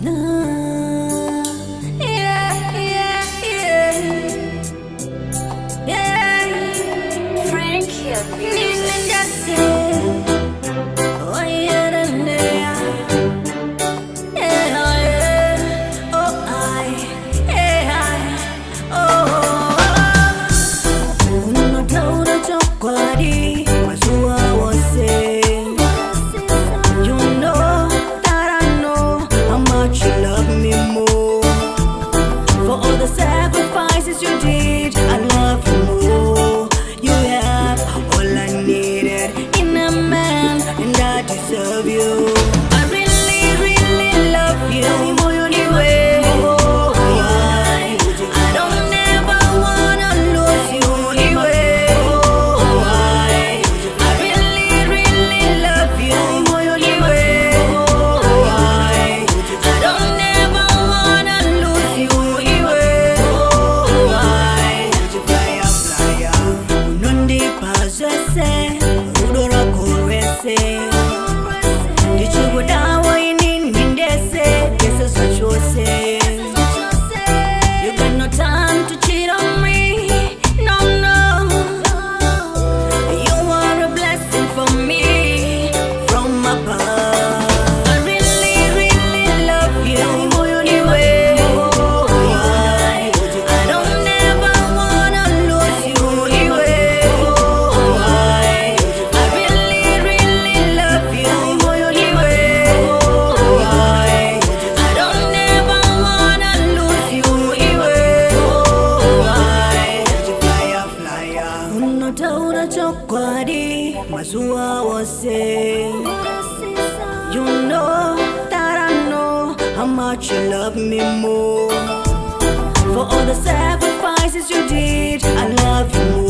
No. Yeah, yeah, yeah. Yeah. Frankie Need music. just say, oh yeah, yeah, yeah. Oh, unotaura chokwadi mazuva wose. You know that I know how much you love me more. For all the sacrifices you did, I love you more. You have all I needed in a man, and I deserve you. I really, really love you. Anyway, I don't ever wanna lose you. Anyway, I really, really love you. Anyway, I don't ever wanna lose you. Anyway, unondi pazese, udora korese. Dichugudawa inindese, this is what you say. You got no time to cheat on me, no, no. You are a blessing for me from above. I really, really love you. Anyway, I don't ever wanna lose you. Anyway, I really, really love you. Anyway, I don't ever wanna lose you. Anyway, unotaura chokwadi mazuva wose. You know that I know how much you love me more. For all the sacrifices you did, I love you more.